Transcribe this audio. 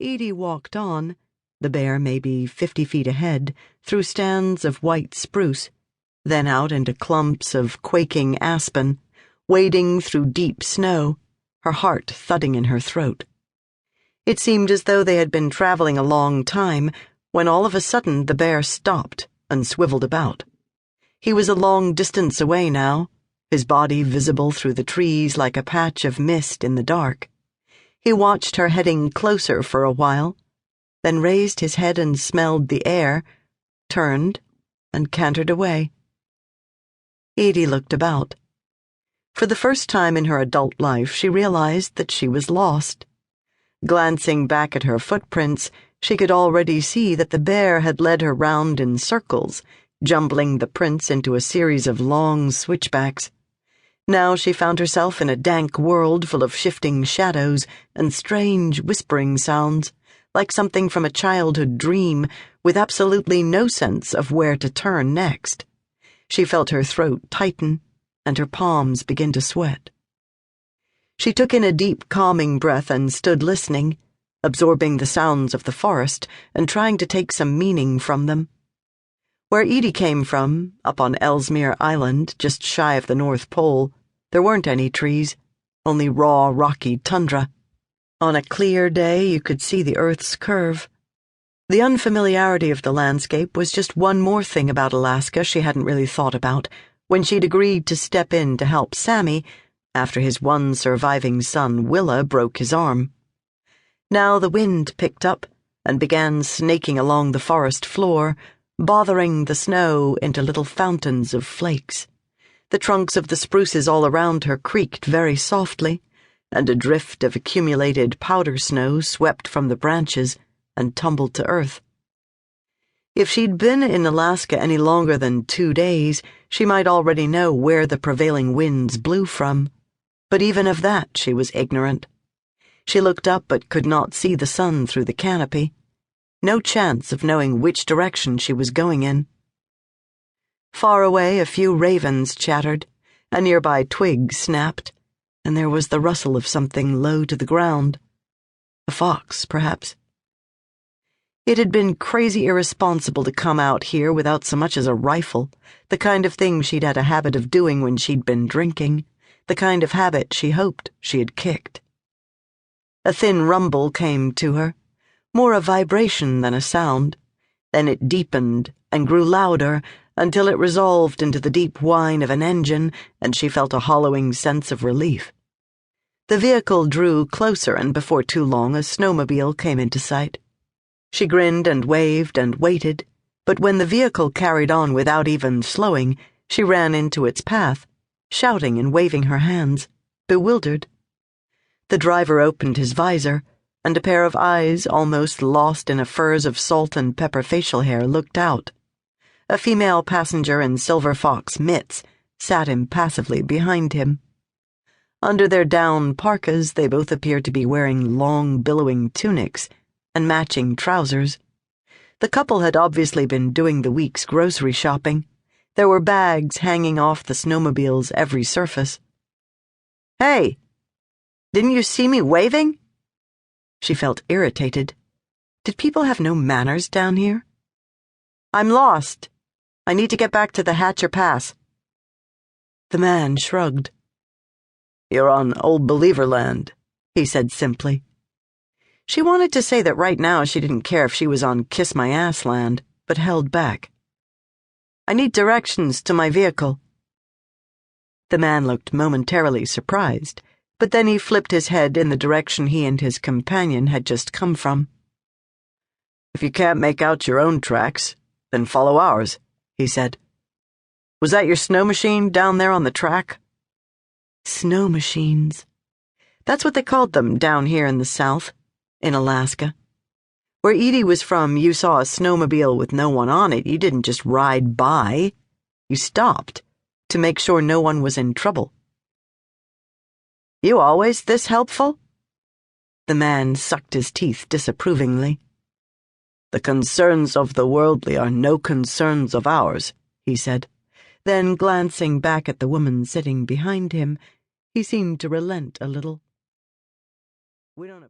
Edie walked on, the bear maybe 50 feet ahead, through stands of white spruce, then out into clumps of quaking aspen, wading through deep snow, her heart thudding in her throat. It seemed as though they had been traveling a long time, when all of a sudden the bear stopped and swiveled about. He was a long distance away now, his body visible through the trees like a patch of mist in the dark. He watched her heading closer for a while, then raised his head and smelled the air, turned, and cantered away. Edie looked about. For the first time in her adult life, she realized that she was lost. Glancing back at her footprints, she could already see that the bear had led her round in circles, jumbling the prints into a series of long switchbacks. Now she found herself in a dank world full of shifting shadows and strange whispering sounds, like something from a childhood dream, with absolutely no sense of where to turn next. She felt her throat tighten, and her palms begin to sweat. She took in a deep, calming breath and stood listening, absorbing the sounds of the forest and trying to take some meaning from them. Where Edie came from, up on Ellesmere Island, just shy of the North Pole, there weren't any trees, only raw, rocky tundra. On a clear day, you could see the Earth's curve. The unfamiliarity of the landscape was just one more thing about Alaska she hadn't really thought about when she'd agreed to step in to help Sammy after his one surviving son, Willa, broke his arm. Now the wind picked up and began snaking along the forest floor, bothering the snow into little fountains of flakes. The trunks of the spruces all around her creaked very softly, and a drift of accumulated powder snow swept from the branches and tumbled to earth. If she'd been in Alaska any longer than 2 days, she might already know where the prevailing winds blew from, but even of that she was ignorant. She looked up but could not see the sun through the canopy. No chance of knowing which direction she was going in. Far away, a few ravens chattered, a nearby twig snapped, and there was the rustle of something low to the ground. A fox, perhaps. It had been crazy irresponsible to come out here without so much as a rifle, the kind of thing she'd had a habit of doing when she'd been drinking, the kind of habit she hoped she had kicked. A thin rumble came to her, more a vibration than a sound. Then it deepened and grew louder until it resolved into the deep whine of an engine, and she felt a hollowing sense of relief. The vehicle drew closer, and before too long a snowmobile came into sight. She grinned and waved and waited, but when the vehicle carried on without even slowing, she ran into its path, shouting and waving her hands, bewildered. The driver opened his visor, and a pair of eyes, almost lost in a furze of salt and pepper facial hair, looked out. A female passenger in silver fox mitts sat impassively behind him. Under their down parkas, they both appeared to be wearing long, billowing tunics and matching trousers. The couple had obviously been doing the week's grocery shopping. There were bags hanging off the snowmobile's every surface. "Hey, didn't you see me waving?" She felt irritated. Did people have no manners down here? "I'm lost. I need to get back to the Hatcher Pass." The man shrugged. "You're on Old Believer land," he said simply. She wanted to say that right now she didn't care if she was on Kiss My Ass land, but held back. "I need directions to my vehicle." The man looked momentarily surprised, but then he flipped his head in the direction he and his companion had just come from. "If you can't make out your own tracks, then follow ours," he said. "Was that your snow machine down there on the track?" Snow machines. That's what they called them down here in the South, in Alaska. Where Edie was from, you saw a snowmobile with no one on it. You didn't just ride by. You stopped to make sure no one was in trouble. "You always this helpful?" The man sucked his teeth disapprovingly. "The concerns of the worldly are no concerns of ours," he said. Then, glancing back at the woman sitting behind him, he seemed to relent a little. "We don't